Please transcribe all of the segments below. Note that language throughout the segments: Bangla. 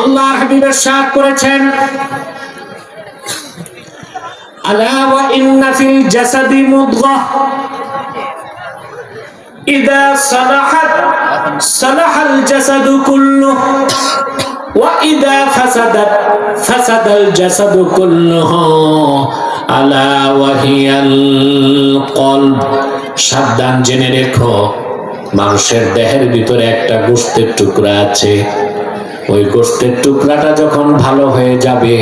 আল্লাহর হাবিব ইরশাদ করেছেন, আলা ওয়া ইন্না ফিল জাসাদি মুদগাহ ইযা সালাহাত সালাহাল জাসাদু কুল্লুহু ওয়া ইযা ফাসাদাত ফাসাদাল জাসাদু কুল্লুহু আলা ওয়া হিয়াল কলব। সাবধান, জেনে রেখো, মানুষের দেহের ভিতরে একটা গোশতের টুকরা আছে। ওই গোশতের টুকরাটা যখন ভালো হয়ে যাবে,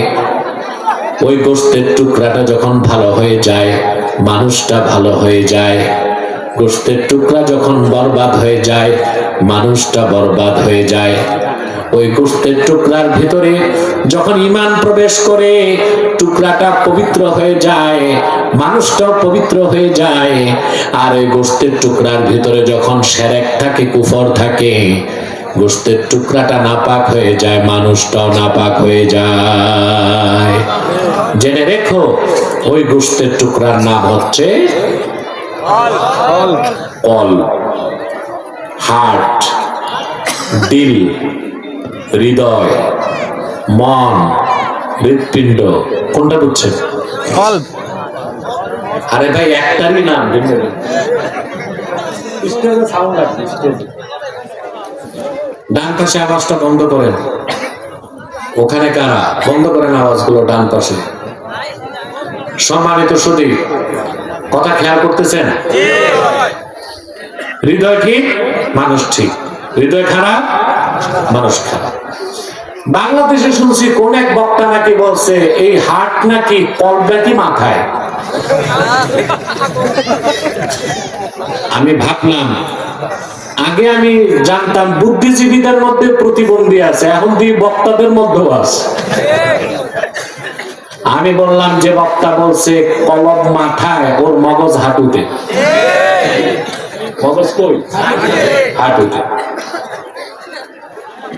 ওই গোশতের টুকরাটা যখন ভালো হয়ে যায়, মানুষটা ভালো হয়ে যায়। গোশতের টুকরা যখন বরবাদ হয়ে যায়, মানুষটা বরবাদ হয়ে যায়। ওই গোশতের টুকরার ভিতরে যখন ঈমান প্রবেশ করে, টুকরাটা পবিত্র হয়ে যায়, মানুষটাও পবিত্র হয়ে যায়। আর ওই গোশতের টুকরার ভিতরে যখন শিরক থাকে, কুফর থাকে, গোশতের টুকরাটা নাপাক হয়ে যায়, মানুষটাও নাপাক হয়ে যায়। জেনে রেখো, ওই গোশতের টুকরার নাম হচ্ছে কল, হার্ট, দিল, হৃদয়, মন, হৃৎপিণ্ড। কোনটা বুঝছেন? আরে ভাই, একটারই নাম। ডান পাশে আওয়াজটা বন্ধ করেন। ওখানে কারা? বন্ধ করেন আওয়াজগুলো ডান পাশে। সম্মানিত সুধী, কথা খেয়াল করতেছেন? হৃদয় ঠিক, মানুষ ঠিক। হৃদয় খারাপ, মানুষ খারাপ। বাংলাদেশে শুনছি কোন এক বক্তা নাকি বলছে এই হার্ট নাকি কলব নাকি মাথায়। আমি ভাবলাম, আগে আমি জানতাম বুদ্ধিজীবীদের মধ্যে প্রতিবন্ধী আছে, এখন দিয়ে বক্তাদের মধ্যেও আছে। আমি বললাম, যে বক্তা বলছে কলব মাথায়, ওর মগজ হাঁটুতে। মগজ কই? হাঁটুতে।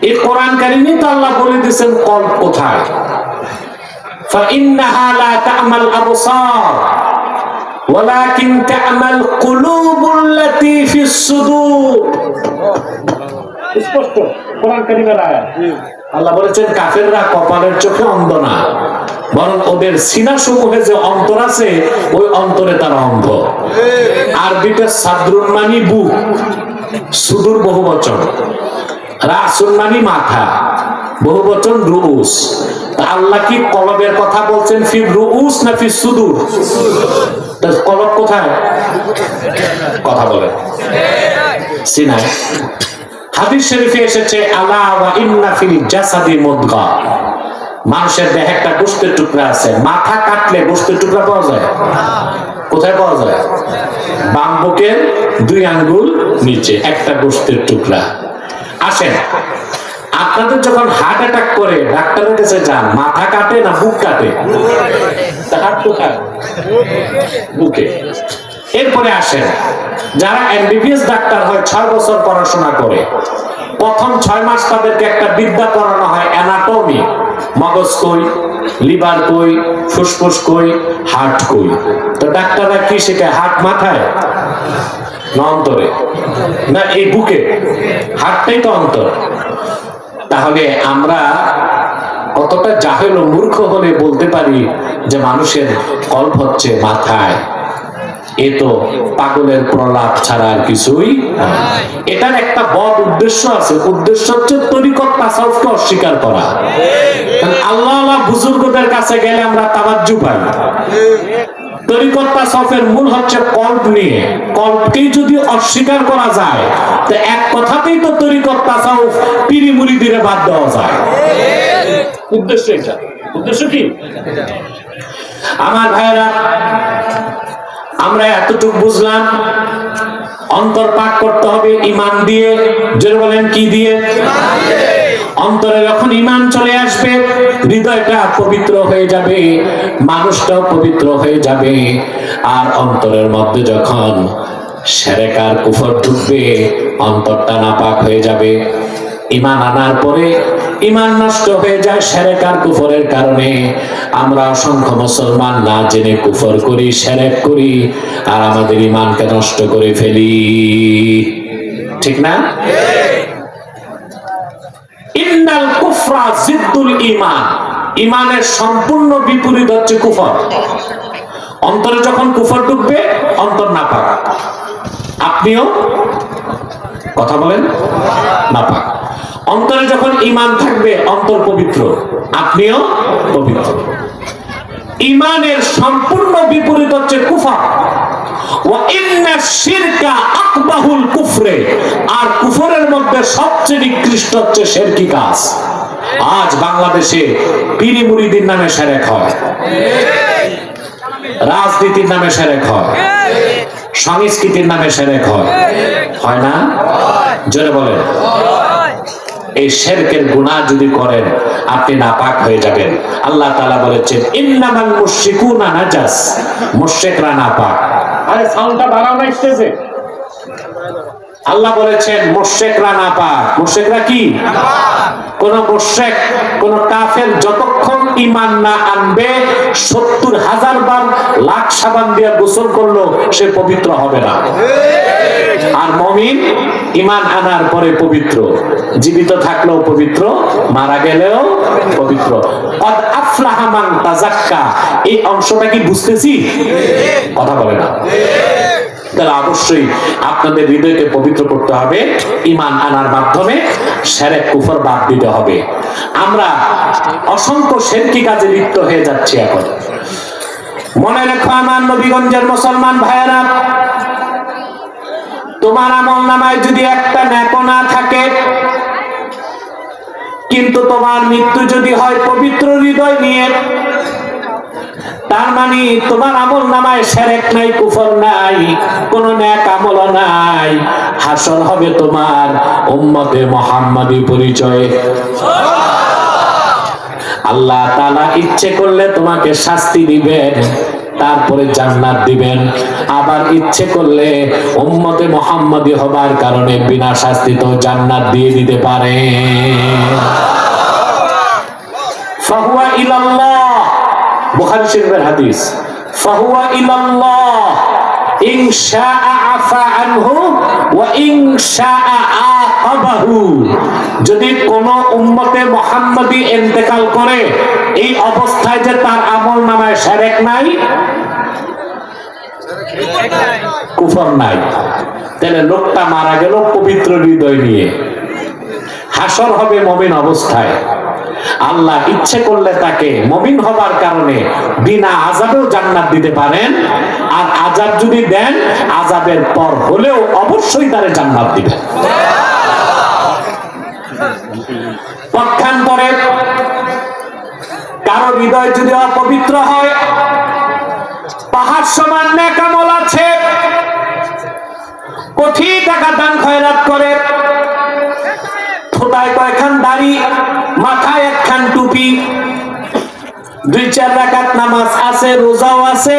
এই কোরআন কারিমে তো আল্লাহ বলে দিয়েছেন কলব কোথায়। فإنها لا تعمى الأبصار ولكن تعمى القلوب التي في الصدور। স্পষ্ট কোরআন কারিমের আয়াত। আল্লাহ বলেছেন কাফেররা কপালের চোখে অন্ধ না, বরং ওদের সিনা সমূহে যে অন্তর আছে, ওই অন্তরে তারা অন্ধ। আরবিতে সাদরুন মানি বুক, সুদূর বহুবচন, রাসুন মানি মাথা, বহুবচন রুউস। আল্লাহ কি কলবের কথা বলছেন ফি রুউস না ফি সুদূর? কলব কোথায়? কথা বলে সিনায়। হাদিস শরীফে এসেছে, আলা ওয়া ইন্না ফিল জাসাদি মুদগাহ। মানুষের দেহে একটা গোশতের টুকরা আছে। মাথা কাটলে গোশতের টুকরা পাওয়া যায়? কোথায় পাওয়া যায়? বাম বুকের 2 আঙ্গুল নিচে একটা গোশতের টুকরা। আসেন, আপনাদের যখন হার্ট অ্যাটাক করে ডাক্তারের কাছে যান, মাথা কাটে না বুক কাটে? হার্ট কোথায়? বুকে। এরপরে আসেন, যারা এমবিবিএস ডাক্তার হয়, 6 বছর পড়াশোনা করে, প্রথম 6 মাস তাদেরকে একটা বিদ্যা পড়ানো হয়, অ্যানাটমি। মগজ কই, লিভার কই, ফুসফুস কই, হার্ট কই। তো ডাক্তাররা কি শেখায়? হার্ট মাথায় না অন্তরে? না এই বুকে? হার্টটাই তো অন্তর। তাহলে আমরা কতটা জাহেল ও মূর্খ হলে বলতে পারি যে মানুষের কলব হচ্ছে মাথায়। এ তো পাগলের প্রলাপ ছাড়া আর কিছুই। এটার একটা বড় উদ্দেশ্য আছে। উদ্দেশ্য হচ্ছে তরিকত তাসাউফকে অস্বীকার করা। আল্লাহ বুজুর্গদের কাছে গেলে আমরা তাওয়াজ্জু পাই। তরিকত তাসাউফের মূল হচ্ছে কলব নিয়ে। কলবকেই যদি অস্বীকার করা যায়, তো এক কথাতেই তো তরিকত তাসাউফ পীরি মুরিদিরে বাদ দেওয়া যায়। উদ্দেশ্য এটা। উদ্দেশ্য কি? আমার ভাইরা, আমরা এতটুকু বুঝলাম, অন্তর পাক করতে হবে ঈমান দিয়ে। জোরে বলেন, কি দিয়ে? অন্তরে যখন ঈমান চলে আসবে, হৃদয়টা পবিত্র হয়ে যাবে, মানুষটাও পবিত্র হয়ে যাবে। আর অন্তরের মধ্যে যখন শিরক আর কুফর ঢুকবে, অন্তরটা নাপাক হয়ে যাবে। ঈমান আনার পরে ঈমান নষ্ট হয়ে যায় শিরক আর কুফরের কারণে। আমরা অসংখ্য মুসলমান না জেনে কুফর করি, শিরক করি, আর আমাদের ঈমানকে নষ্ট করে ফেলি। ঠিক না? ইন্নাল কুফরা জিদ্দুল ঈমান, ঈমানের সম্পূর্ণ বিপরীত হচ্ছে কুফর। অন্তরে যখন কুফর ঢুকবে অন্তর নাপাক, আপনিও কথা বলেন নাপাক। অন্তরে যখন ঈমান থাকবে অন্তর পবিত্র, আপনিও পবিত্র। ঈমানের সম্পূর্ণ বিপরীত হচ্ছে কুফর। ওয়া ইন্না শিরকা আকবাহুল কুফরে, আর কুফরের মধ্যে সবচেয়ে নিকৃষ্ট হচ্ছে শিরকি কাজ। আজ বাংলাদেশে পীরি মুরিদির নামে শিরক হয়, রাজনীতির নামে শিরক হয়, সংস্কৃতির নামে শিরক হয়, হয় না? জোরে বলেন। এই শিরকের গুনাহ যদি করেন আপনি নাপাক হয়ে যাবেন। আল্লাহ তাআলা বলেছেন ইন্নামাল মুশরিকুনা নাজাস, মুশরিকরা নাপাক। আরে সাউন্ডটা বাড়াও না স্টেজে। আল্লাহ বলেছেন মুশরিকরা নাপাক। মুশরিকরা কি? কোন মুশরিক, কোন কাফের যতক্ষণ ঈমান না আনবে ৭০,০০০ বার লাখ সাবান দিয়ে গোসল করলো সে পবিত্র হবে না। আর মুমিন ঈমান আনার পরে পবিত্র, জীবিত থাকলেও পবিত্র, মারা গেলেও পবিত্র। কদ আফলাহা মান তাযাক্কা, এই অংশটা কি বুঝতেছি? কথা বলে না। তাহলে অবশ্যই আপনাদের হৃদয়কে পবিত্র করতে হবে ঈমান আনার মাধ্যমে, শিরক কুফর বাদ দিতে হবে। আমরা অসংখ্য শিরকি কাজে লিপ্ত হয়ে যাচ্ছি এখন। মনে রেখো আমার নবীগঞ্জের মুসলমান ভাইয়েরা, তোমার আমলনামায় যদি একটা নেক না থাকে, কিন্তু তোমার মৃত্যু যদি হয় পবিত্র হৃদয় নিয়ে, তার মানে তোমার আমলনামায় শিরক নাই, কুফর নাই, কোন নেক আমল নাই। হাসর হবে তোমার উম্মতে মুহাম্মাদি পরিচয়ে। আল্লাহ তাআলা ইচ্ছে করলে তোমাকে শাস্তি দিবেন, তারপরে জান্নাত দিবেন। আবার ইচ্ছে করলে উম্মতে মুহাম্মাদি হবার কারণে বিনা শাস্তিতে জান্নাত দিয়ে দিতে পারে। ফাহুয়া ইলাল্লাহ, বুখারী শরীফের হাদিস, ফাহুয়া ইলাল্লাহ ইন শাআ আফা আনহু ওয়া ইন শাআ আকাবাহু। যদি কোন উম্মতে মুহাম্মাদি ইন্তেকাল করে এই অবস্থায় যে তার আমলনামায় শিরক নাই, কুফর নাই, তাহলে লোকটা মারা গেল পবিত্র হৃদয় নিয়ে, হাসর হবে মুমিন অবস্থায়। আল্লাহ ইচ্ছে করলে তাকে মুমিন হবার কারণে বিনা আযাবেও জান্নাত দিতে পারেন, আর আযাব যদি দেন আযাবের পর হলেও অবশ্যই তারে জান্নাত দিবেন। পক্ষান্তরে কারো হৃদয় যদি অপবিত্র হয়, পাহাড় সমান নেক আমল আছে, কোটি টাকা দান খয়রাত করে, থোতায় কয়খান দাড়ি, মাথায় একখান টুপি, 2-4 রাকাত নামাজ আছে, রোজাও আছে,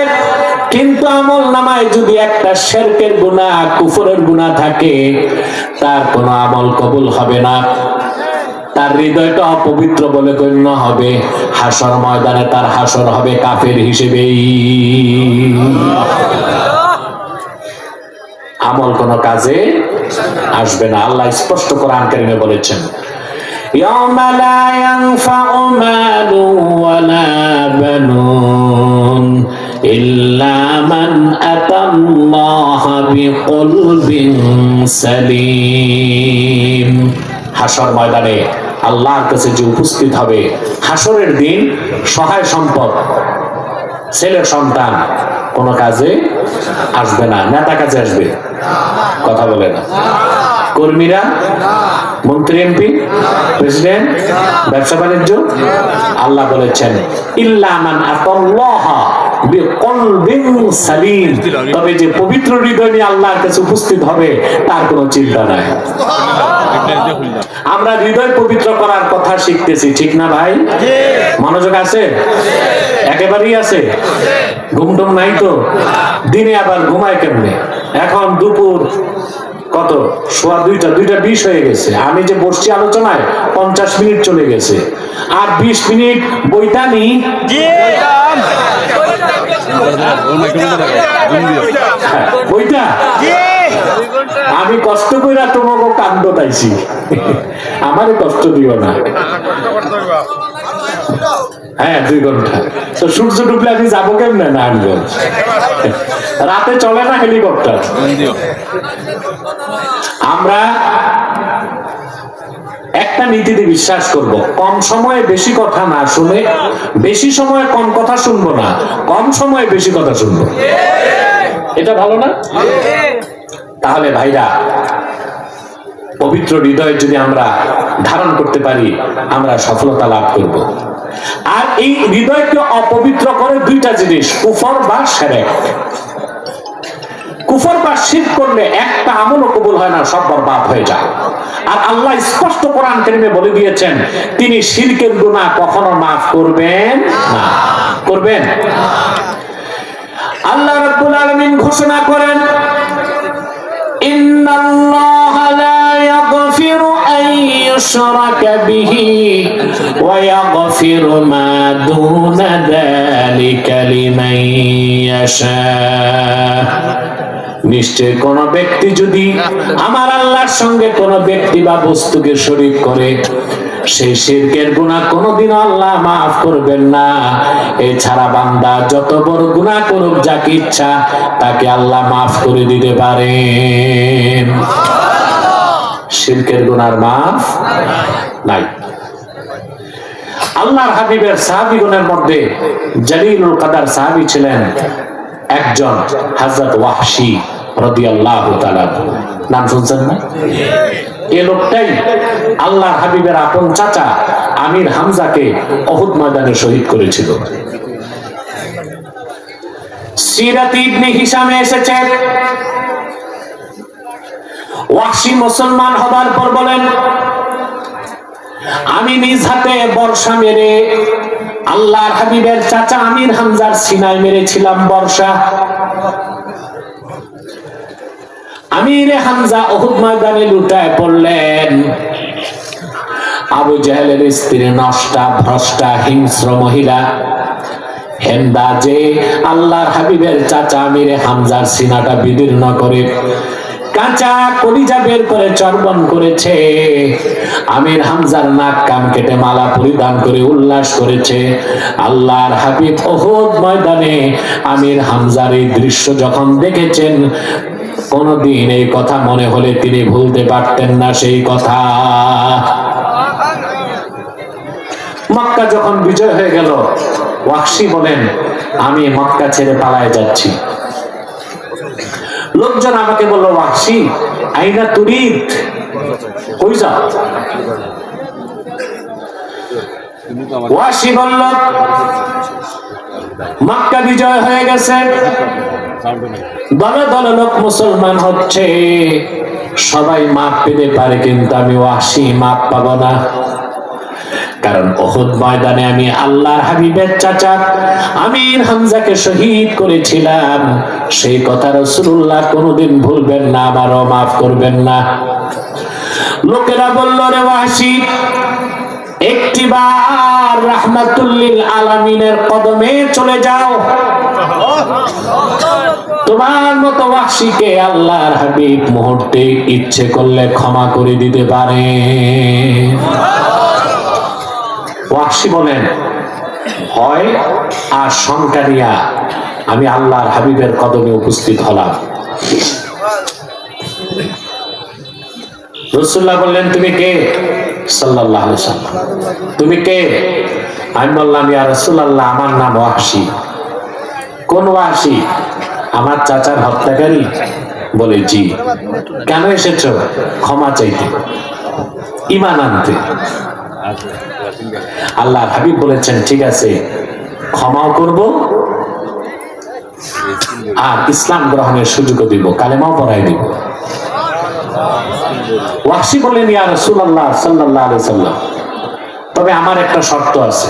কিন্তু আমলনামায় যদি একটা শিরকের গুনাহ, কুফরের গুনাহ থাকে, তার কোনো আমল কবুল হবে না। তার হৃদয়টা অপবিত্র বলে গণ্য হবে। হাসর ময়দানে তার হাসর হবে কাফের হিসেবেই। আমল কোনো কাজে আসবে না। আল্লাহ স্পষ্ট কোরআন কারীমে বলেছেন, ইয়াওমা লা ইয়ানফাউ মালুন ওয়ালা বানুন ইল্লা মান আতাল্লাহা বিকলবিন সালিম। হাসর ময়দানে আল্লাহর কাছে যে উপস্থিত হবে, হাসরের দিন সহায় সম্পদ, ছেলে সন্তান কোন কাজে আসবে না। নেতা কাজে আসবে? কথা বলে না। কর্মীরা, মন্ত্রী, এমপি, প্রেসিডেন্ট, ব্যবসা বাণিজ্য, আল্লাহ বলেছেন ইল্লা মান আতাল্লাহা বিকলবিন সালিম, তবে যে পবিত্র হৃদয় নিয়ে আল্লাহর কাছে উপস্থিত হবে তার কোনো চিন্তা নাই। আমরা হৃদয় পবিত্র করার কথা শিখতেছি, ঠিক না ভাই? মনোযোগ আছে? একেবারেই আছে? ঘুমটুম নাই তো? দিনে আবার ঘুমায় কেমনে? এখন দুপুর কত, 2:20 হয়ে গেছে। আমি যে বসছি আলোচনায় 50 মিনিট চলে গেছে, আর 20 মিনিট বইটা নি। বইটা আমি কষ্ট কইরা তোমাকে কান্দ তাইছি, আমারে কষ্ট দিও না। হ্যাঁ 2 ঘন্টা। তো সূর্য ডুবলে আমি যাবো কেমনে নারায়ণগঞ্জ? রাতে চলে না হেলিকপ্টার। আমরা একটা নীতিতে বিশ্বাস করব, কম সময়ে বেশি কথা না শুনে বেশি সময়ে কম কথা শুনবো না, কম সময়ে বেশি কথা শুনবো। এটা ভালো না? তাহলে ভাইরা, পবিত্র হৃদয় যদি আমরা ধারণ করতে পারি, আমরা সফলতা লাভ করব। আর এই হৃদয়কে অপবিত্র করে 2টা জিনিস, কুফর বা শিরক। কুফর বা শিরক করলে একটা আমলও কবুল হয় না, সব বরবাদ হয়ে যায়। আর আল্লাহ স্পষ্ট কোরআন কারীমে বলে দিয়েছেন, তিনি শিরকের গুনাহ কখনো মাফ করবেন না। করবেন? আল্লাহ রাব্বুল আলামিন ঘোষণা করেন, ইন্নাল্লাহা লা ইয়াগফিরু আন ইউশরাকা বিহি ওয়া ইয়াগফিরু মা দুনা যালিকা লিমান ইয়াশা। নিশ্চয় কোন ব্যক্তি যদি আমার আল্লাহর সঙ্গে কোন ব্যক্তি বা বস্তুকে শরীক করে, সেই শিরকের গুনাহ কোনদিন আল্লাহ মাফ করবেন না। এছাড়া বান্দা যত বড় গুনাহ করুক, যাকে ইচ্ছা তাকে আল্লাহ মাফ করে দিতে পারেন। শিরকের গুনার মাফ নাই। আল্লাহর হাবিবের সাহাবীগণের মধ্যে জলিলুল কদর সাহাবী ছিলেন একজন, হযরত ওয়াহশী রাদিয়াল্লাহু তাআলা। নাম শুনছেন না? এই লোকটাই আল্লাহর হাবিবের আপন চাচা আমির হামজাকে উহুদ ময়দানে শহীদ করেছিল। সিরাত ইবনে হিশামে এসেছে, ওয়াহশী মুসলমান হবার পর বলেন, আমি নিজ হাতে বর্ষা মেরে আল্লাহর হাবিবের চাচা আমির হামজার সিনায় মেরেছিলাম বর্ষা। আমির হামজা উহুদ ময়দানে লুটায় পড়লেন। আবু জাহেলের স্ত্রী নষ্টা, ভ্রষ্টা, হিংস্র মহিলা হেন্দা যে আল্লাহর হাবিবের চাচা আমির হামজার সিনাটা বিদীর্ণ করে কাঁচা কলিজা বের করে চর্বণ করেছে, আমির হামজার নাক কান কেটে মালা পরিধান করে উল্লাস করেছে। আল্লাহর হাবিব উহুদ ময়দানে আমির হামজার এই দৃশ্য যখন দেখেছেন, কোনদিন এই কথা মনে হলে তিনি ভুলতে পারতেন না সেই কথা। মক্কা যখন বিজয় হয়ে গেল, ওয়াহশী বলেন, আমি মক্কা ছেড়ে পালায়ে যাচ্ছি। লোকজন আমাকে বলল, ওয়াহশী আইনা তুরিদ, কই যাও? ওয়াহশী বলল, মক্কা বিজয় হয়ে গেছে, দলে দলে লোক মুসলমান হচ্ছে, সবাই মাপ পেতে পারে, কিন্তু আমি ওয়াহশী মাপ পাবো না। কারণ উহুদ ময়দানে আমি আল্লাহর হাবিবের চাচা আমির হামজাকে শহীদ করেছিলাম, সেই কথা রাসূলুল্লাহ কোনোদিন ভুলবেন না, আমারও মাফ করবেন না। লোকেরা বলল, রে ওয়াহশী, একটিবার রাহমাতুল লিল আলামিনের কদমে চলে যাও, তোমার মতো ওয়াহশীকে আল্লাহর হাবিব মুহূর্তে ইচ্ছে করলে ক্ষমা করে দিতে পারে। ওয়াহশী বলেন, হয় আর শঙ্কা নিয়া আমি আল্লাহর হাবিবের কদমে উপস্থিত হলাম। রাসূলুল্লাহ বললেন, তুমি কে? সাল্লাল্লাহু আলাইহি ওয়াসাল্লাম, তুমি কে? আমি বললাম, ইয়া রাসূলুল্লাহ, আমার নাম ওয়াহশী। কোন ওয়াহশী? আমার চাচার হত্যাকারী। বলে, জি। কেন এসেছো? ক্ষমা চাইতে, ঈমান আনতে। আল্লাহর হাবিব বলেছেন, ঠিক আছে, ক্ষমাও করব আর ইসলাম গ্রহণের সুযোগও দিব, কালেমাও পড়াই দিব। ওয়াহশী বলেন, ইয়া রাসূলুল্লাহ সাল্লাল্লাহু আলাইহি ওয়াসাল্লাম, তবে আমার একটা শর্ত আছে,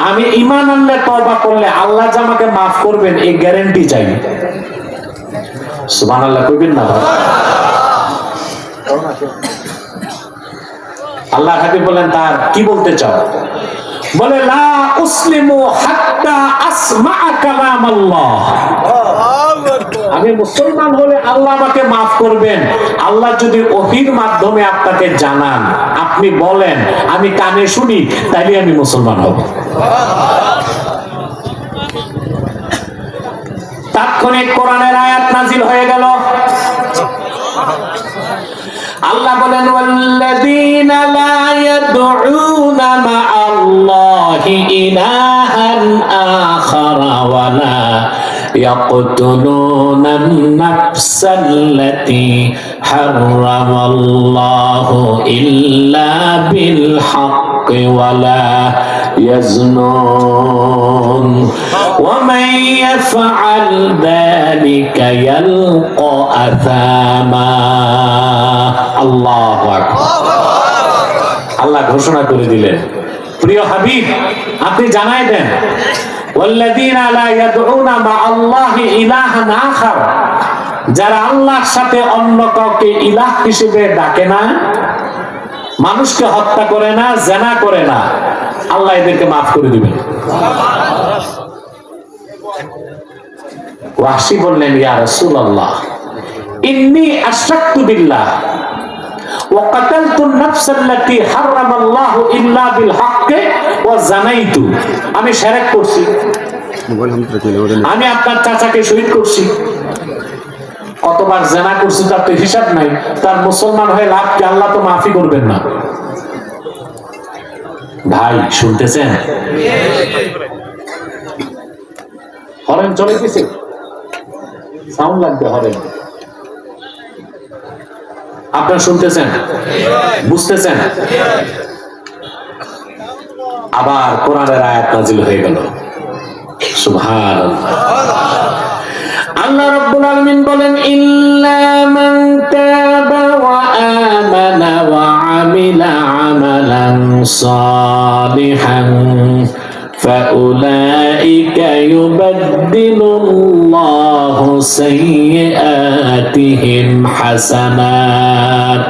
আমি ঈমান আনলে, তওবা করলে আল্লাহ যে আমাকে মাফ করবেন, এই গ্যারান্টি চাই। সুবহানাল্লাহ কইবেন না? আল্লাহর হাবিব বলেন, তার কি বলতে চাও? বলে লা উসলিমু হাত্তা আসমা'a কালাম আল্লাহ। আমি মুসলমান হলে আল্লাহ আমাকে মাফ করবেন। আল্লাহ যদি ওহীর মাধ্যমে আপনাকে জানান, আপনি বলেন, আমি কানে শুনি, তাইলে আমি মুসলমান হব। তাৎক্ষণিক কোরআনের আয়াত নাজিল হয়ে গেল। আল্লাহ বলেন ওয়াল্লাযীনা লা ইয়াদউনা মা'আল্লাহি ইলাহান আখারা ওয়া লা ইয়াকতুলুনান নাফসাল্লাতী হারামাল্লাহু ইল্লা বিল হাক্কি ওয়া লা يزنون ومن يفعل ذلك يلقى أثاما الله أكبر। আল্লাহ ঘোষণা করে দিলেন, প্রিয় হাবিব আপনি জানাই দেন, ওয়াল্লাযীনা লা ইয়াদউনা মা'আল্লাহি ইলাহান আখার, যারা আল্লাহর সাথে অন্য কাউকে ইলাহ হিসেবে ডাকে না, মানুষকে হত্যা করে না, জিনা করে না, আল্লাহ এদেরকে মাফ করে দিবেন। ওয়াহশী বললেন, ইয়া রাসূলুল্লাহ ইন্নী আশরাকতু বিল্লাহ ওয়া কাতালতু আন-নাফসাল্লাতী হারামাল্লাহু ইল্লা বিল হাক্কি ওয়া জানাইতু, আমি শিরক করছি, আমি আপনার চাচাকে শহীদ করছি, কতবার জিনা করছি তার তো হিসাব নাই, তার মুসলমান হয়ে লাভ কি? আল্লাহ তো মাফই করবেন না। ভাই শুনতেছেন? হরেন চলে গেছে, সাউন্ড লাগবে হরেন। আপনারা শুনতেছেন, বুঝতেছেন? আবার কোরআনের আয়াত নাযিল হয়ে গেল। সুবহানাল্লাহ। আল্লাহ রাব্বুল আলামিন বলেন, ইল্লা মান তাবা ওয়া আমানা ওয়া আমিলা আমালান সালিহান ফাউলাইকা ইউবাদদিলুল্লাহু সাইয়্যাতিহিম হাসানাত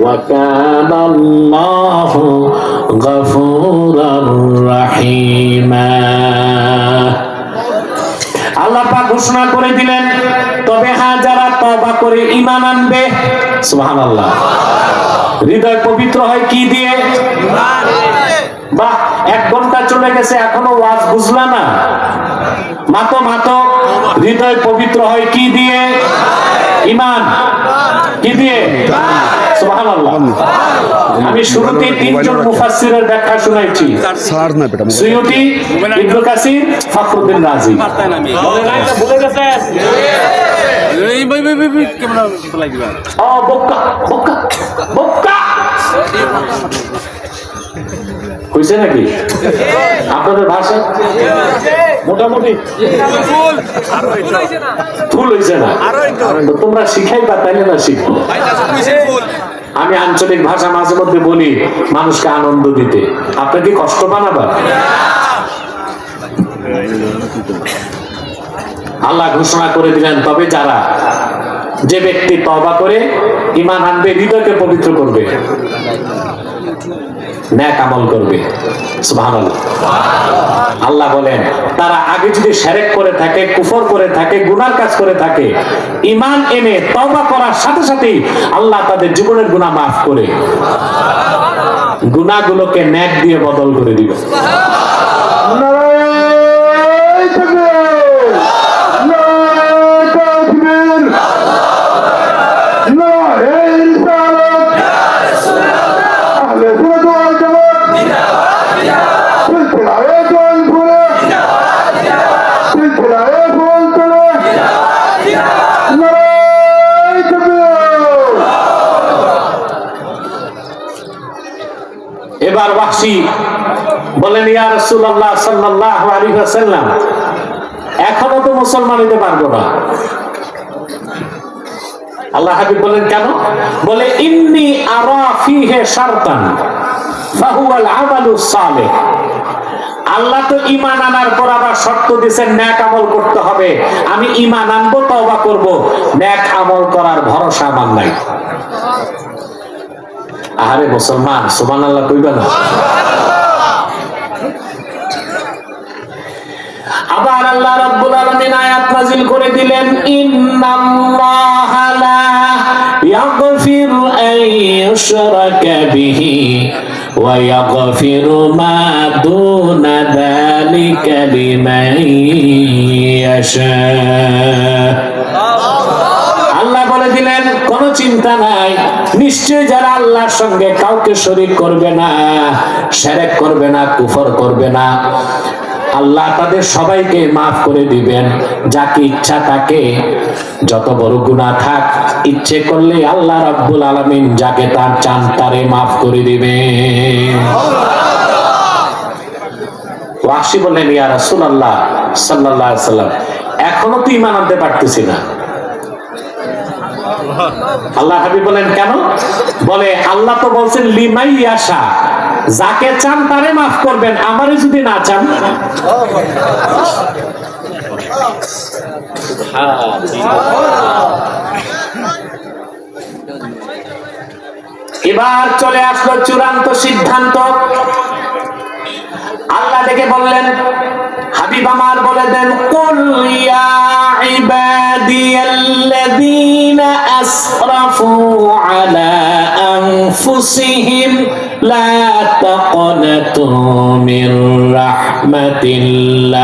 ওয়া কানাল্লাহু গফুরার রাহিমা। আল্লাহ পাক ঘোষণা করে দিলেন, তবে হ্যাঁ যারা তওবা করে ঈমান আনবে, সুবহানাল্লাহ, হৃদয় পবিত্র হয় কি দিয়ে? ঈমান। বাহ, 1 ঘন্টা চলে গেছে এখনো ওয়াজ বুঝলা না? মাতো হৃদয় পবিত্র হয় কি দিয়ে? ঈমান। কি দিয়ে? সুবহানাল্লাহ। আমি শুরুতে 3 জন মুফাসসিরের ব্যাখ্যা শুনাইছি, সুয়ুতি, ইবনে কাসির, ফখরুদ্দিন রাজি। বলে নাই তো ভুলে গেছেন? এই ভাই কেমন ফলাই দিবা? ও বক্কা কইছে নাকি আপনাদের ভাষা? মোটামুটি ফুল হইছে না, তোমরা শিখাইবা তাইলে না শিখবো। আমি আঞ্চলিক ভাষা মাঝে মধ্যে বলি মানুষকে আনন্দ দিতে, আপনি কি কষ্ট বানাবা? আল্লাহ ঘোষণা করে দিলেন, তবে যারা, যে ব্যক্তি তওবা করে ঈমান আনবে, হৃদয়কে পবিত্র করবে, নেক আমল করবে, সুবহানাল্লাহ। আল্লাহ বলেন, তারা আগে যদি শিরক করে থাকে, কুফর করে থাকে, গুনার কাজ করে থাকে, ঈমান এনে তওবা করার সাথে সাথেই আল্লাহ তাদের জীবনের গুনাহ মাফ করে গুনাহগুলোকে নেক দিয়ে বদল করে দিবে। এবার ওয়াহশী বলেন, ইয়া রাসূলুল্লাহ সাল্লাল্লাহু আলাইহি ওয়াসাল্লাম, এখনো তো মুসলমান হতে পারবো না। আল্লাহ হাবিব বলেন, কেন? বলে, ইন্নী আরা ফীহি শারতান ফাহুয়াল আমালুস সালিহ। আল্লাহ তো ঈমান আনার পর আবার শর্ত দিয়েছেন, নেক আমল করতে হবে। আমি ঈমান আনবো, তওবা করব, নেক আমল করার ভরসা আমার নাই। আরে মুসলমান, সুবহানাল্লাহ কইবা না? করে দিলেন, ইন্নাল্লাহা লা ইয়াগফিরু আন ইউশরাকা বিহি ওয়া ইয়াগফিরু মা দুনা যালিকা লিমান ইয়াশা। আল্লাহ বলে দিলেন, কোনো চিন্তা নাই, নিশ্চয় যারা আল্লাহর সঙ্গে কাউকে শরীক করবে না, শিরক করবে না, কুফর করবে না, আল্লাহ তাদের সবাইকে মাফ করে দিবেন। যাকে ইচ্ছা তাকে যত বড় গুনাহ থাক, ইচ্ছে করলে আল্লাহ রাব্বুল আলামিন যাকে তার চান তারে মাফ করে দিবেন। ওয়াহশী বললেন, ইয়া রাসূলুল্লাহ সাল্লাল্লাহু আলাইহি ওয়াসাল্লাম, এখনো তো ঈমান আনতে পারতেছি না। আল্লাহ হাবিব বলেন, কেন? বলে, আল্লাহ তো বলছেন লিমাই ইয়াশা, যাকে চান তারে মাফ করবেন, আমারে যদি না চান। এবার চলে আসলো চূড়ান্ত সিদ্ধান্ত। আল্লাহ ডেকে বললেন, হাবিব আমার বলে দেন, কুল ইয়া ইবাদিয়াল্লাযীনা আসরাফু আলা আনফুসিহিম লা তাকনাতু মির রাহমাতিল্লাহ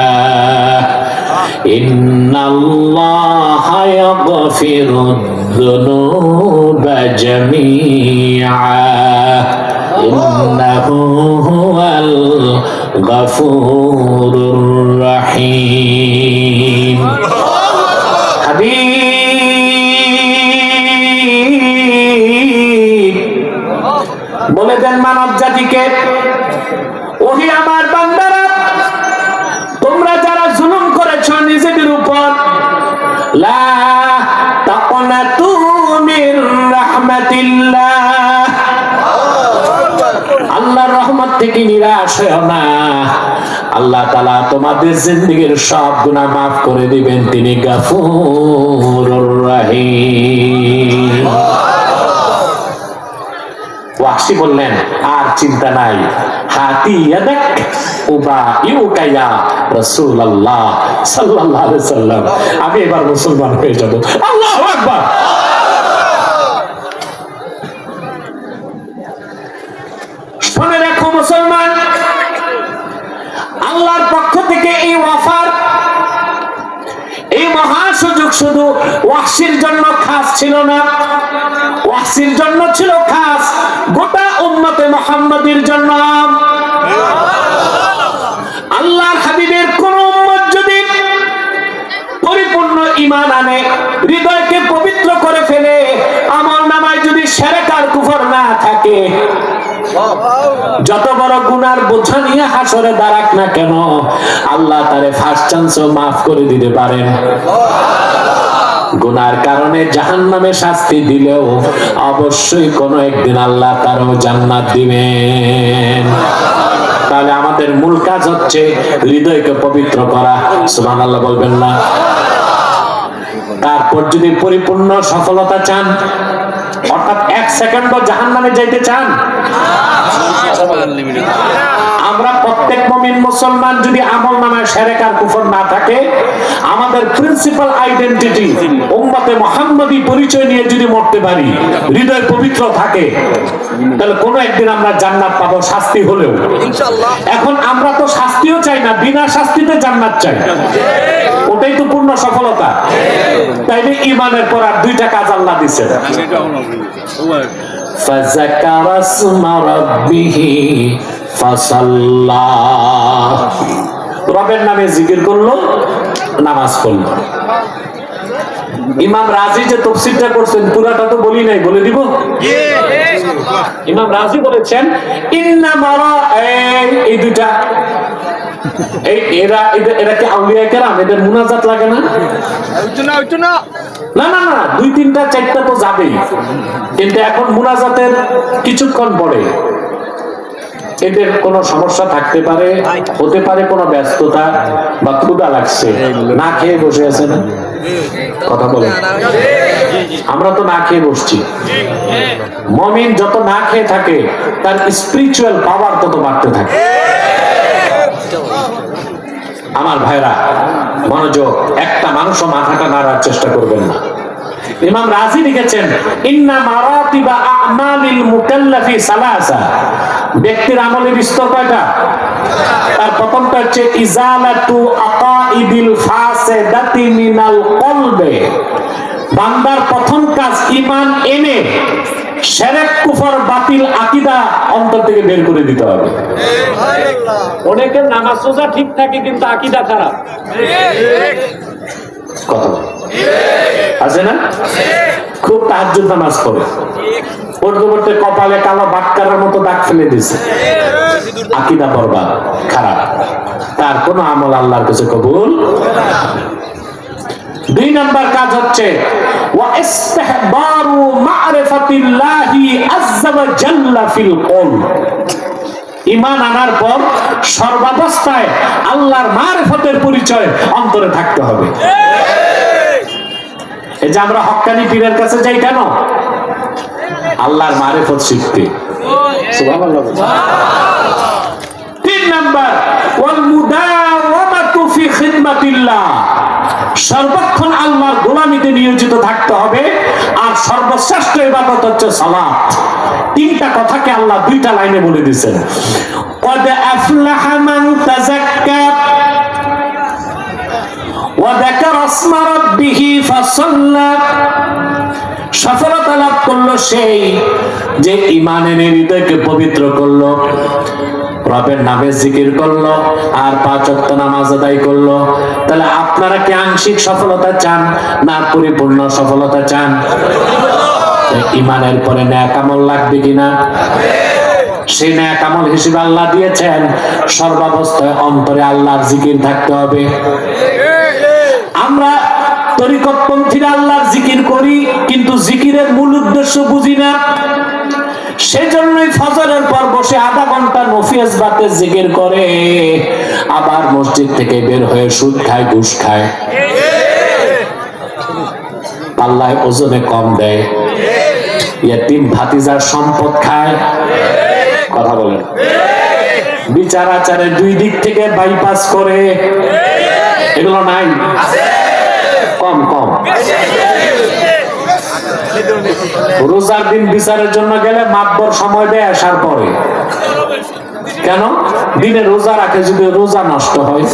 ইন্নাল্লাহা ইয়াগফিরুদ যুনুবা জামিআ ইন্নাহু হুয়াল গফুরুর রহিম। হাবিব বলে দেন মানব জাতিকে, ওহি আমার বান্দারা, তোমরা যারা জুলুম করেছো নিজেদের উপর, লা তাকনাতু মির রাহমাতিল্লাহ, আল্লাহর রহমত থেকে নিরাশ হও না। আল্লাহ তাআলা তোমাদের জিন্দেগীর সব গুনাহ মাফ করে দিবেন, তিনি গফুরুর রহিম। ওয়াহশী বললেন, আর চিন্তা নাই, হাতি ইয়াদাক উবাইউকা ইয়া রাসূলুল্লাহ সাল্লাল্লাহু আলাইহি ওয়াসাল্লাম, আমি এবার মুসলমান হয়ে যাব। আল্লাহু আকবার। শুনে রাখো মুসলমান, আল্লাহর পক্ষ থেকে এই ওয়াফার, এই মহা সুযোগ শুধু ওয়াহশীর জন্য খাস ছিল না, ওয়াহশীর জন্য ছিল খাস, গোটা উম্মতে মুহাম্মাদীর জন্য। আল্লাহর হাবিবের কোন উম্মত যদি পরিপূর্ণ ঈমান আনে, হৃদয়কে পবিত্র করে ফেলে, আমলনামায় যদি শিরক আর কুফর না থাকে, যত বড় গুনার বোঝা নিয়ে হাসরে দাঁড়াক না কেন, আল্লাহ তারে ফার্স্ট চান্সও মাফ করে দিতে পারেন। গুনার কারণে জাহান্নামে শাস্তি দিলেও অবশ্যই কোনো একদিন আল্লাহ তারও জান্নাত দিবেন। তাহলে আমাদের মূল কাজ হচ্ছে হৃদয়কে পবিত্র করা। সুবহানাল্লাহ বলবেন না? তারপর যদি পরিপূর্ণ সফলতা চান, অর্থাৎ 1 সেকেন্ডও জাহান্নামে যাইতে চান, আমরা প্রত্যেক মুমিন মুসলমান যদি আমলনামায় শিরক আর কুফর না থাকে, আমাদের প্রিন্সিপাল আইডেন্টিটি উম্মতে মুহাম্মাদী পরিচয় নিয়ে যদি মরতে পারি, হৃদয় পবিত্র থাকে, তাহলে কোনো একদিন আমরা জান্নাত পাবো, শাস্তি হলেও। ইনশাআল্লাহ। এখন আমরা তো শাস্তিও চাই না, বিনা শাস্তিতে জান্নাত চাই, ওটাই তো পূর্ণ সফলতা। তাইলে ঈমানের পর আর 2টা কাজ আল্লাহ দিয়েছেন। ফাযাকারা ইসমা রাব্বিহি ফাসাল্লা, রবের নামে জিকির করলো, নামাজ পড়লো। ইমাম রাজি যে তাফসীরটা করছেন, পুরাটা তো বলি নাই, বলে দিব। ইমাম রাজি বলেছেন, ইন্নামা এই 2টা, এরা কি আউলিয়া কেরাম, এদের মুনাজাত লাগে না? না না না, 2, 3টা 4টা তো যাবেই, কিন্তু এখন মুনাজাতের কিছুক্ষণ পরে এদের কোনো সমস্যা থাকতে পারে, হতে পারে কোনো ব্যস্ততা বা ক্ষুধা লাগছে, না খেয়ে বসে আছে না? কথা বলে, আমরা তো না খেয়ে বসছি। মুমিন যত না খেয়ে থাকে, তার স্পিরিচুয়াল পাওয়ার তত বাড়তে থাকে। আমার ভাইরা, মনোযোগ, একটা মানুষও মাথাটা নাড়ার চেষ্টা করবেন না। ইমাম রাজি লিখেছেন, ইন্না মারাতিবা আমালিল মুকাল্লাফি সালাসা, ব্যক্তির আমলের স্তর কয়টা? তার প্রথমটা হচ্ছে ইজালাতু আকাইদিল ফাসিদাতি মিনাল কলবে, বান্দার প্রথম কাজ ঈমান এনে শিরক কুফর বাতিল আকীদা অন্তর থেকে বের করে দিতে হবে। অনেকের নামাজ রোজা ঠিক থাকে কিন্তু আকীদা খারাপ। কথা আছে না? খুব তাহাজ্জুদ নামাজ পড়ে, পড়তে পড়তে কপালে কালো বাটকারের মতো দাগ ফেলে দিয়েছে, আকীদা বরবাদ, খারাপ, তার কোনো আমল আল্লাহর কাছে কবুল। দুই নাম্বার কাজ হচ্ছে ওয়া ইসতিহবারু মা'রিফাতিল্লাহি আযজা ওয়া জাল্লা ফিল কলব, ঈমান আনার পর সর্বাবস্থায় আল্লাহর মারিফতের পরিচয় অন্তরে থাকতে হবে। এই যে আমরা হক্কানি পীরের কাছে যাই কেন? আল্লাহর মারিফত শিখতে। সুবহানাল্লাহ। তিন নাম্বার ওয়াল মুদাওয়ামাতু ফি খিদমাতিল্লাহ, সর্বক্ষণ আল্লাহর গোলামিতে নিয়োজিত থাকতে হবে। আর সর্বশ্রেষ্ঠ ইবাদত হচ্ছে সালাত। তিনটা কথাকে আল্লাহ দুইটা লাইনে বলে দিয়েছেন, قد أفلح من تزكى وذكر اسم ربه فصلى, সফলতা লাভ করলো সেই যে ঈমানের হৃদয়কে পবিত্র করলো, রবের নামে জিকির করলো, আর 5 ওয়াক্ত নামাজ আদায় করলো। তাহলে আপনারা কি আংশিক সফলতা চান না পরিপূর্ণ সফলতা চান? ঈমানের পরে নেক আমল লাগবে কিনা? সেই নেক আমল হিসেবে আল্লাহ দিয়েছেন সর্বাবস্থায় অন্তরে আল্লাহর জিকির থাকতে হবে। আমরা তরিকতপন্থীরা আল্লাহর জিকির করি কিন্তু জিকিরের মূল উদ্দেশ্য বুঝি না। সেজন্যই ফজরের পর বসে আধা ঘন্টা নফিয়াজ বাতে জিকির করে, আবার মসজিদ থেকে বের হয়ে সুদ খায়, ঘুষ খায়, পাল্লায় ওজনে কম দেয়, ইয়াতিম ভাতিজার সম্পদ খায়। কথা বলেন। বিচার আচারের দুই দিক থেকে বাইপাস করে, এগুলো নাই? কম কম। রোজার দিন বিচারের জন্য গেলে মাতবর সময় দেয় আসার পরে। কেন? দিনে রোজা রাখে, যদি রোজা নষ্ট হয়।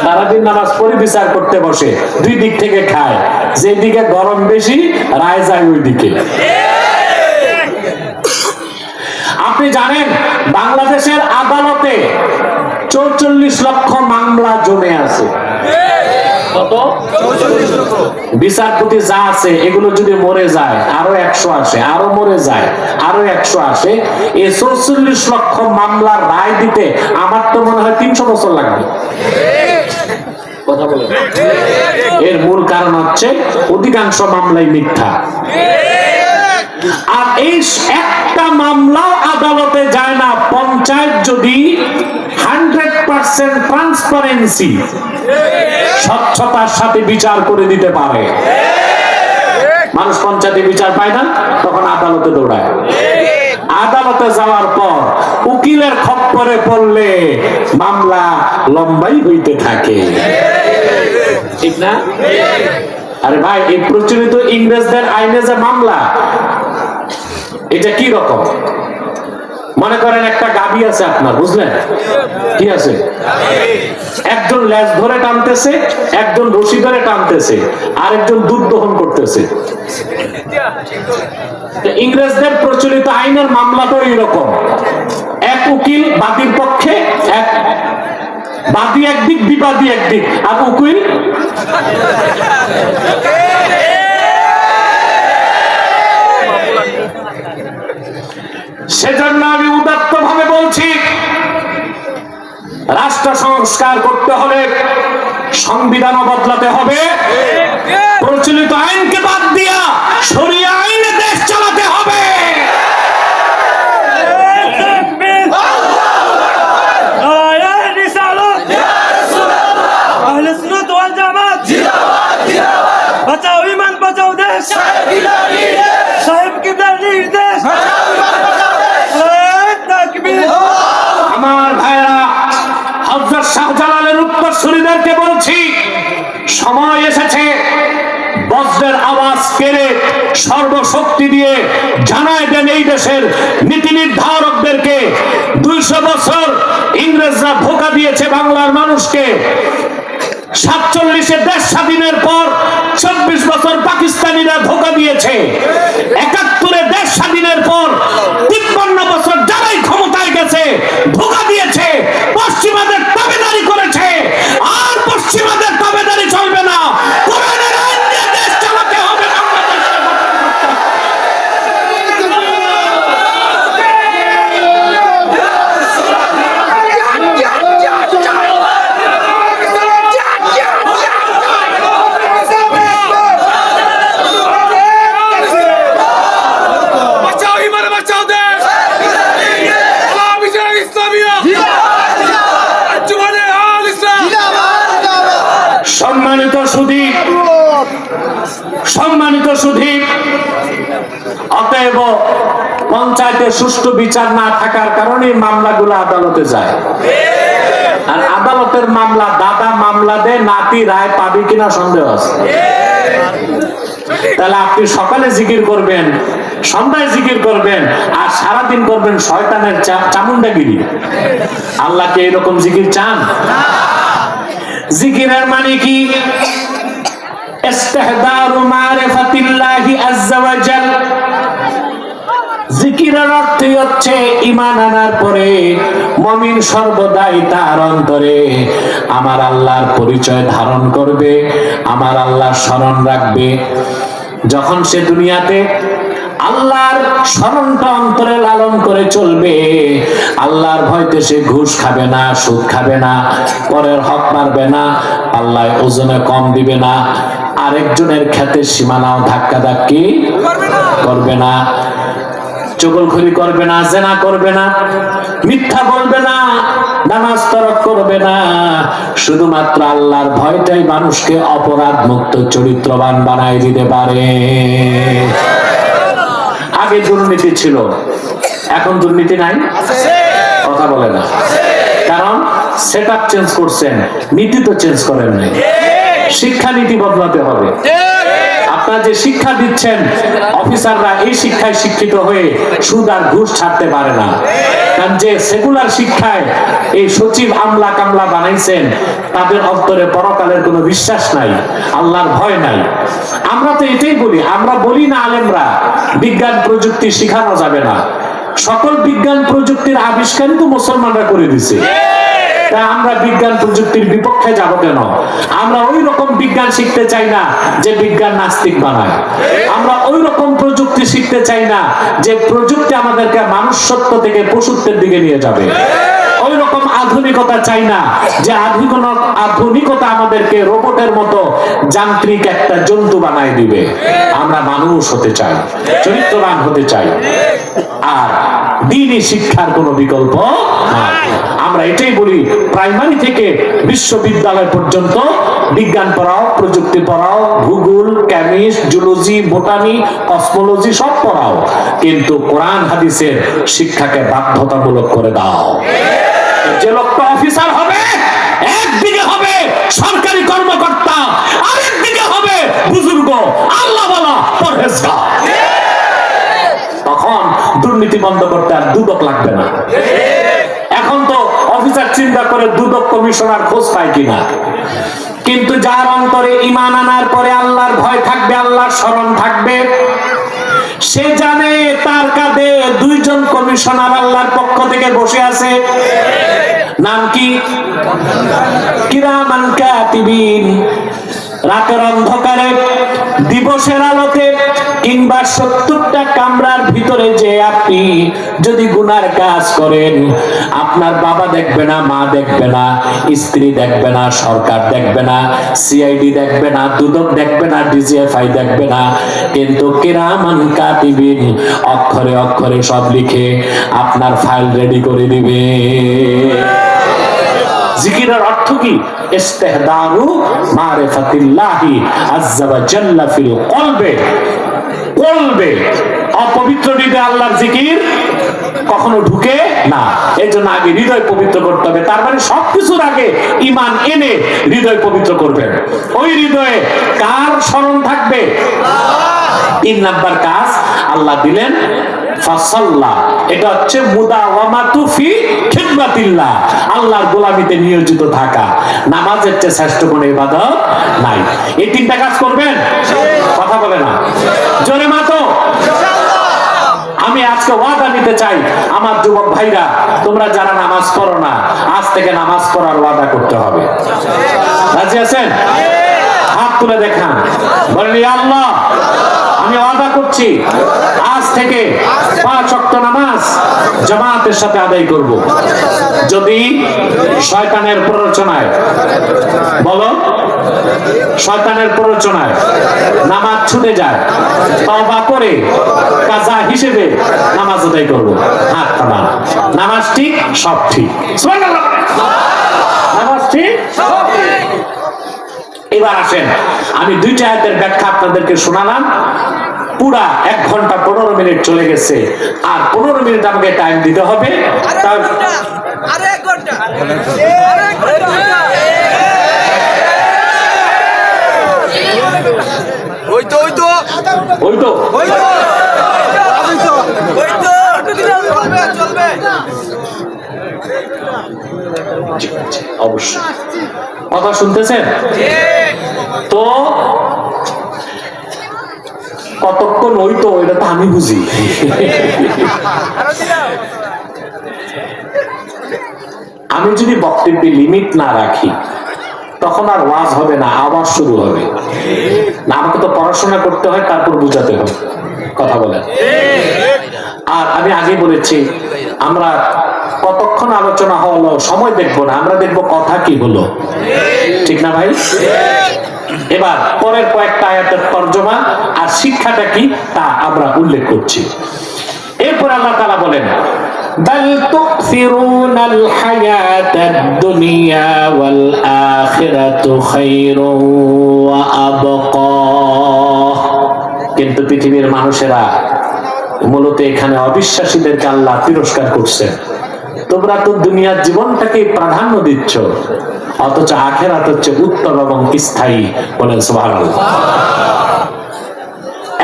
সারাদিন নামাজ পড়ে বিচার করতে বসে, দুই দিক থেকে খায়, যেদিকে গরম বেশি রায় যায় ওই দিকে। আপনি জানেন বাংলাদেশের আদালতে 44 লক্ষ মামলা জমে আছে। কত? বিচারপতি যা আছে এগুলো যদি মরে যায় আরো 100 আসে, আরো মরে যায় আরো 100 আসে। এই 44 লক্ষ মামলার রায় দিতে আমার তো মনে হয় 300 বছর লাগবে। কথা বলেন। এর মূল কারণ হচ্ছে অধিকাংশ মামলাই মিথ্যা। আর এই একটা মামলাও আদালতে যায় না। পঞ্চায়েত যদি 100% ট্রান্সপারেন্সি, স্বচ্ছতার সাথে বিচার করে দিতে পারে, মানুষ পঞ্চায়েতে বিচার পায় না, তখন আদালতে দৌড়ায়। আদালতে যাওয়ার পর উকিলের খপ্পরে পড়লে মামলা লম্বাই হইতে থাকে, ঠিক না? আরে ভাই, এই প্রচলিত ইংরেজদের আইনে যে মামলা, এটা কি রকম? মনে করেন একটা গাবি আছে আপনার, বুঝলেন? কি আছে? একজন লেজ ধরে টানতেছে, একজন রশি ধরে টানতেছে, আর একজন দুধ দহন করতেছে। ইংরেজদের প্রচলিত আইনের মামলাটা এইরকম, এক উকিল বাদীর পক্ষে, এক বাদী একদিক, বিবাদী একদিক, আর উকিল সেজন্য আমি উদাত্ত ভাবে বলছি, রাষ্ট্র সংস্কার করতে হলে সংবিধানও বদলাতে হবে, প্রচলিত আইনকে বাদ দিয়া শরিয়া আইনে দেশ চালাতে হবে। বাঁচাও ঈমান, বাঁচাও দেশ, সাহেব কিবলার নির্দেশ। আমার ভাইরা, হযরত শাহজালালের উত্তরসূরি সর্বশক্তি দিয়ে জানায় দেন এই দেশের নীতি নির্ধারকদেরকে 200 বছর ইংরেজরা ধোঁকা দিয়েছে বাংলার মানুষকে। 47-এ দেশ স্বাধীনের পর 24 বছর পাকিস্তানিরা ধোঁকা দিয়েছে। 71-এ দেশ স্বাধীনের পর 53 বছর যারাই ক্ষমতায় গেছে ধোঁকা দিয়েছে, পশ্চিমাদের তাবেদারি করেছে। আর পশ্চিমাদের তাবেদারি চলবে না, কোরআনের আইন দিয়ে দেশ চালাতে হবে। সম্মানিত সুধী, অতএব পঞ্চায়েতের সুষ্ঠু বিচার না থাকার কারণে মামলাগুলো আদালতে যায়। আর আদালতের মামলা, দাদা মামলা দেয়, নাতি রায় পাবি কিনা সন্দেহ আছে। তাহলে আপনি সকালে জিকির করবেন, সন্ধ্যায় জিকির করবেন, আর সারাদিন করবেন শয়তানের চামুন্ডাগিরি। আল্লাহকে এরকম জিকির চান? জিকিরের মানে কি? ইস্তিহদারু মারিফাতিল্লাহি আযজা ওয়া জাল। জিকিরের অর্থ হচ্ছে ঈমান আনার পরে মুমিন সর্বদাই তার অন্তরে আমার আল্লাহর পরিচয় ধারণ করবে, আমার আল্লাহর স্মরণ রাখবে। যখন সে দুনিয়াতে আল্লাহর স্মরণটা অন্তরে লালন করে চলবে, আল্লাহর ভয়তে সে ঘুষ খাবে না, সুদ খাবে না, পরের হক মারবে না, আল্লাহ ওজনে কম দিবে না, আরেকজনের ক্ষেতে সীমানাও ধাক্কা ধাক্কি করবে না, চগলখড়ি করবে না, জেনা করবে না, মিথ্যা বলবে না, নামাজ তরক করবে না। শুধুমাত্র আল্লাহর ভয়টাই মানুষকে অপরাধ মুক্ত চরিত্রবান বানাই দিতে পারে। আগে দুর্নীতি ছিল, এখন দুর্নীতি নাই? কথা বলে না, কারণ সেটআপ চেঞ্জ করছেন, নীতি তো চেঞ্জ করেন নাই। শিক্ষা নীতি বদলাতে হবে। আপনারা যে শিক্ষা দিচ্ছেন, অফিসাররা এই শিক্ষায় শিক্ষিত হয়ে সুদ আর ঘুষ ছাড়তে পারে না। কারণ যে সেকুলার শিক্ষায় এই সচিব আমলা কামলা বানাইছেন, তাদের অন্তরে পরকালের কোনো বিশ্বাস নাই, আল্লাহর ভয় নাই। আমরা তো এটাই বলি, আমরা বলি না আলেমরা বিজ্ঞান প্রযুক্তি শিখানো যাবে না। সকল বিজ্ঞান প্রযুক্তির আবিষ্কারই তো মুসলমানরা করে দিছে। তা আমরা বিজ্ঞান প্রযুক্তির বিপক্ষে যাব কেন? আমরা ওই রকম বিজ্ঞান শিখতে চাই না যে বিজ্ঞান নাস্তিক বানায়। আমরা ওই রকম প্রযুক্তি শিখতে চাই না যে প্রযুক্তি আমাদেরকে মানুষ্যত্ব থেকে পশুত্বের দিকে নিয়ে যাবে। ওই রকম আধুনিকতা চাই না যে আধুনিকতা আমাদেরকে রোবটের মতো যান্ত্রিক একটা জন্তু বানায় দিবে। আমরা মানুষ হতে চাই, চরিত্রবান হতে চাই। আর দ্বীনি শিক্ষার কোনো বিকল্প নাই। আমরা এটাই বলি, প্রাইমারি থেকে বিশ্ববিদ্যালয় পর্যন্ত বিজ্ঞান পড়াও, প্রযুক্তি পড়াও, ভূগোল, কেমিস্ট, জুলজি, বোটানি, কসমোলজি সব পড়াও, কিন্তু কোরআন হাদিসের শিক্ষাকে বাধ্যতামূলক করে দাও। যে লোকটা অফিসার হবে, একদিকে হবে সরকারি কর্মকর্তা, আরেকদিকে হবে বুজুর্গ, আল্লাহওয়ালা, পরহেজগার। তখন দুর্নীতি বন্ধ করতে আর দুদক লাগবে না। এখন তো অফিসার চিন্তা করে দুদক কমিশনার খোঁজ পায় কিনা। কিন্তু যার অন্তরে ঈমান আনার পরে আল্লাহর ভয় থাকবে, আল্লাহর স্মরণ থাকবে, সে জানে তার কাঁধে 2 জন কমিশনার আল্লাহর পক্ষ থেকে বসে আছে। নাম কি? কিরামান কাতিবিন। রাতের অন্ধকারে, দিবসের আলোতে, কিংবা 70টা কামরার ভিতরে যে আপনি যদি গুনার কাজ করেন, আপনার বাবা দেখবে না, মা দেখবে না, স্ত্রী দেখবে না, সরকার দেখবে না, সিআইডি দেখবে না, দুদক দেখবে না, ডিজিএফআই দেখবে না, কিন্তু কিরামান কাতিবিন অক্ষরে অক্ষরে সব লিখে আপনার ফাইল রেডি করে দিবে। জিকিরের অর্থ কি? ইস্তিহদারু মারিফাতিল্লাহি আযজা ওয়া জাল্লা ফিল কলবে। কলবে, অপবিত্র হৃদয়ে আল্লাহর জিকির কখনো ঢুকে না। এই জন্য আগে হৃদয় পবিত্র করতে হবে। তার মানে সবকিছুর আগে ঈমান এনে হৃদয় পবিত্র করবেন। ওই হৃদয়ে কার স্মরণ থাকবে? 3 নাম্বার কাজ আল্লাহ দিলেন ফাসাল্লা। এটা হচ্ছে মুদাওয়ামাতু ফি খিদমাতিল্লাহ, আল্লাহর গোলামিতে নিয়োজিত থাকা। নামাজের চেয়ে শ্রেষ্ঠ কোনো ইবাদত নাই। এই 3টা কাজ করবেন? কথা বলে না, জোরে মাতো। আমি আজকে ওয়াদা নিতে চাই, আমার যুবক ভাইরা, তোমরা যারা নামাজ পড়ো না, আজ থেকে নামাজ পড়ার ওয়াদা করতে হবে। রাজি আছেন? হাত তুলে দেখান, বলেন ইয়া আল্লাহ, আমি ওয়াদা করছি আজ থেকে 5 ওয়াক্ত নামাজ জামাতের সাথে আদায় করব। যদি শয়তানের প্ররোচনায়, বলো, শয়তানের প্ররোচনায় নামাজ ছুটে যায়, তওবা করে কাজা হিসেবে নামাজ আদায় করব। হাত তামান, নামাজ ঠিক, সব ঠিক। সুবহানাল্লাহ, নামাজ ঠিক, সব ঠিক। এবার আসেন, আমি 2টা আয়াতের ব্যাখ্যা আপনাদেরকে শোনালাম। পুরা 1 ঘন্টা 15 মিনিট চলে গেছে, আর 15 মিনিট আমাকে টাইম দিতে হবে। অবশ্যই কথা শুনতেছেন তো? কতক্ষণ হইতো এটা তো আমি বুঝি। আমি যদি বক্তব্যে লিমিট না রাখি, তখন আর ওয়াজ হবে না, আবার শুরু হবে না। আমাকে তো পড়াশোনা করতে হয়, তারপর বুঝাতে হবে। কথা বলেন। আর আমি আগে বলেছি, আমরা কতক্ষণ আলোচনা হলো সময় দেখবো না, আমরা দেখবো কথা কি হলো। ঠিক না ভাই? এবার পরের কয়েকটা আয়াতের তরজমা আর শিক্ষাটা কি তা আমরা উল্লেখ করছি। এরপর আল্লাহ তাআলা বলেন, বাল তুসিরুনাল হায়াতাদ দুনিয়া ওয়াল আখিরাতু খায়রুন ওয়া আবকা। কিন্তু পৃথিবীর মানুষেরা মূলত এখানে অবিশ্বাসীদেরকে আল্লাহ তিরস্কার করছেন। তোমরা তো দুনিয়ার জীবনটাকে প্রাধান্য দিচ্ছ, অথচ আখিরাত হচ্ছে উত্তম এবং স্থায়ী। বলেন সুবহানাল্লাহ।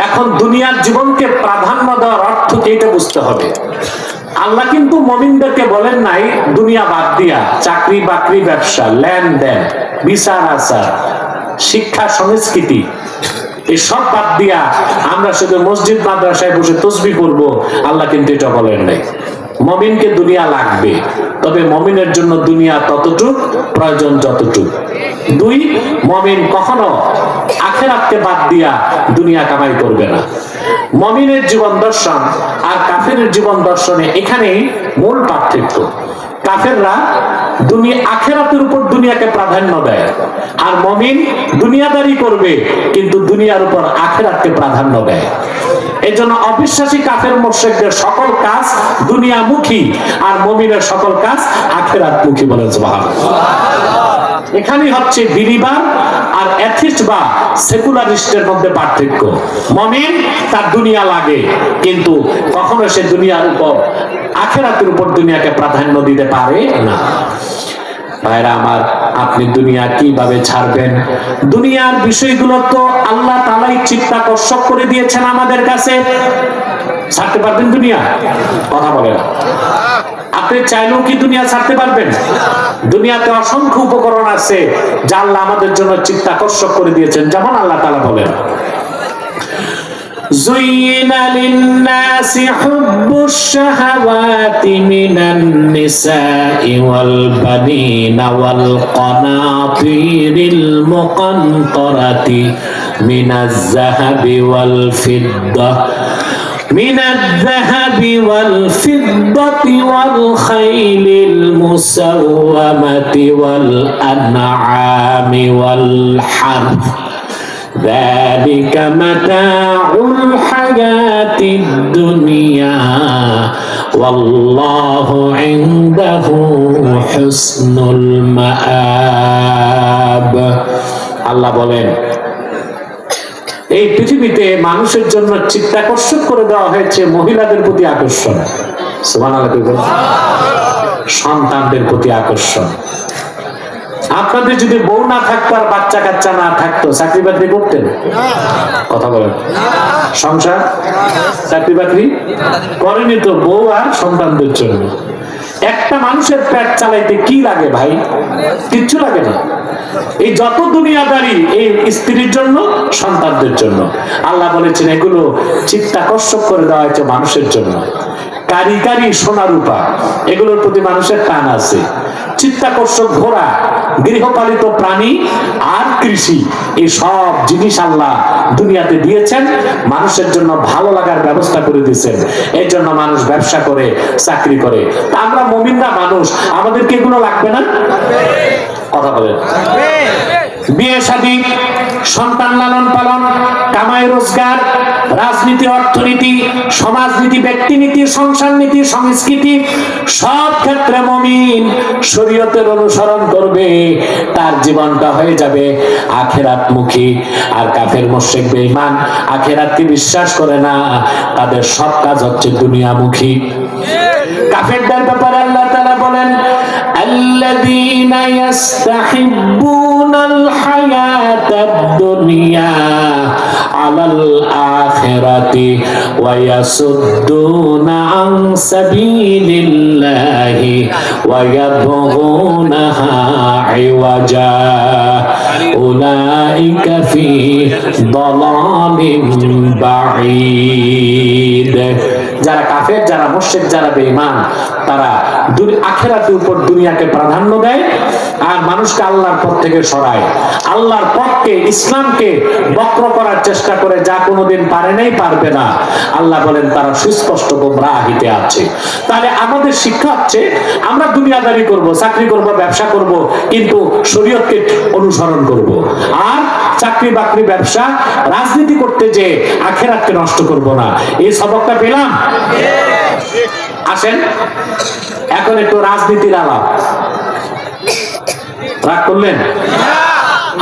এখন দুনিয়ার জীবনকে প্রাধান্য দেওয়ার অর্থ কি, এটা বুঝতে হবে। আল্লাহ কিন্তু মুমিনদেরকে বলেন নাই দুনিয়া বাদ দিয়া চাকরি বাকরি, ব্যবসা, লেনদেন, বিচার আচার, শিক্ষা সংস্কৃতি এসব বাদ দিয়া আমরা শুধু মসজিদ মাদ্রাসায় বসে তাসবিহ করব। আল্লাহ কিন্তু এটা বলেন নাই। মুমিনকে দুনিয়া লাগবে, তবে মুমিনের জন্য দুনিয়া ততটুক প্রয়োজন যতটুক। 2, মুমিন কখনো আখিরাতকে বাদ দিয়া দুনিয়া কামাই করবে না। মুমিনের জীবন দর্শন আর কাফেরের জীবন দর্শনে এখানেই মূল পার্থক্য। কাফেররা দুনিয়া আখিরাতের উপর দুনিয়াকে প্রাধান্য দেয়, আর মুমিন দুনিয়াদারি করবে কিন্তু দুনিয়ার উপর আখিরাতকে প্রাধান্য দেয়। এই জন্য অবিশ্বাসী কাফের মুশরিকদের সকল কাজ দুনিয়ামুখী, আর মুমিনের সকল কাজ আখিরাতমুখী। বলেন সুবহানাল্লাহ। এখানেই হচ্ছে বিলিভার আর অ্যাথিস্ট বা সেকুলারিস্টের মধ্যে পার্থক্য। মুমিন তার দুনিয়া লাগে, কিন্তু কখনো সে দুনিয়ার উপর আখিরাতের উপর দুনিয়াকে প্রাধান্য দিতে পারে না। ভাইরা আমার, আপনি দুনিয়া কিভাবে ছাড়বেন? দুনিয়ার বিষয়গুলো তো আল্লাহ তাআলাই চিত্তাকর্ষক করে দিয়েছেন আমাদের কাছে। ছাড়তে পারবেন দুনিয়া? কথা বলেন। আপনি চাইলেও কি দুনিয়া ছাড়তে পারবেন? দুনিয়াতে অসংখ্য উপকরণ আছে যা আল্লাহ আমাদের জন্য চিত্তাকর্ষক করে দিয়েছেন। যেমন আল্লাহ তাআলা বলেন, زين للناس حب الشهوات من النساء والبنين والقناطير المقنطرة من الذهب والفضة والخيل المسومة والأنعام والحرث ذلك متاع الحياة الدنيا والله عنده حسن المآب। আল্লাহ বলেন, এই পৃথিবীতে মানুষের জন্য চিত্তাকর্ষক করে দেওয়া হয়েছে মহিলাদের প্রতি আকর্ষণ, সুবহানাল্লাহ, সন্তানদের প্রতি আকর্ষণ। আপনাদের যদি বউ না থাকতো আর বাচ্চা কাচ্চা না থাকতো, চাকরি বাকরি করতেন? কথা বলেন। সংসার চাকরি বাকরি করেনি তো, বউ আর সন্তানদের জন্য। একটা মানুষের পেট চালাইতে কি লাগে ভাই? কিচ্ছু লাগে না। এই যত দুনিয়াদারি এই স্ত্রীর জন্য, সন্তানদের জন্য। আল্লাহ বলেছেন এগুলো চিত্তাকর্ষক করে দেওয়া হয়েছে মানুষের জন্য। কারিগরি সোনা রূপা এগুলোর প্রতি মানুষের টান আছে। চিত্তাকর্ষক ঘোড়া, গৃহপালিত প্রাণী আর কৃষি, এই সব জিনিস আল্লাহ দুনিয়াতে দিয়েছেন, মানুষের জন্য ভালো লাগার ব্যবস্থা করে দিয়েছেন। এই জন্য মানুষ ব্যবসা করে, চাকরি করে। তা আমরা মুমিনরা মানুষ, আমাদেরকে এগুলো লাগবে না? কথা বলেন। বিয়ে শাদী, সন্তান লালন পালন, কামাই রোজগার, রাজনীতি, অর্থনীতি, সমাজনীতি, ব্যক্তিনীতি, সংসার নীতি, সংস্কৃতি, সব ক্ষেত্রে মুমিন শরীয়তের অনুসরণ করবে, তার জীবনটা হয়ে যাবে আখিরাতমুখী। আর কাফের মুশরিক বেঈমান আখিরাতকে বিশ্বাস করে না, তাদের সব কাজ হচ্ছে দুনিয়ামুখী। কাফেরদের ব্যাপারে আল্লাহ তাআলা বলেন, আল্লাযীনা ইস্তাহিব্বুনাল হায়াতাদ দুনিয়া আলাল আখিরাতি ওয়া ইয়াসুদ্দুনা আন সাবিলিল্লাহি ওয়া ইয়াবগুনাহা ইওয়াজা উলাইকা ফি দালালিন বাঈদ। যারা কাফের, যারা মুশরিক, যারা বেঈমান, তারা আখিরাতের উপর দুনিয়াকে প্রাধান্য দেয় আর মানুষকে আল্লাহর পথ থেকে সরায়। আল্লাহর পথকে, ইসলামকে বক্র করার চেষ্টা করে, যা কোনোদিন পারে নাই, পারবে না। আল্লাহ বলেন তারা সুস্পষ্ট গোমরাহিতে আছে। তাহলে আমাদের শিক্ষা হচ্ছে আমরা দুনিয়াদারি করব, চাকরি করব, ব্যবসা করব, কিন্তু শরীয়তকে অনুসরণ করব। আর চাকরি বাকরি, ব্যবসা, রাজনীতি করতে যে আখিরাতকে নষ্ট করব না। এই সবকটা পেলাম। আসেন এখন একটু রাজনীতির আলাপ। রাগ করলেন?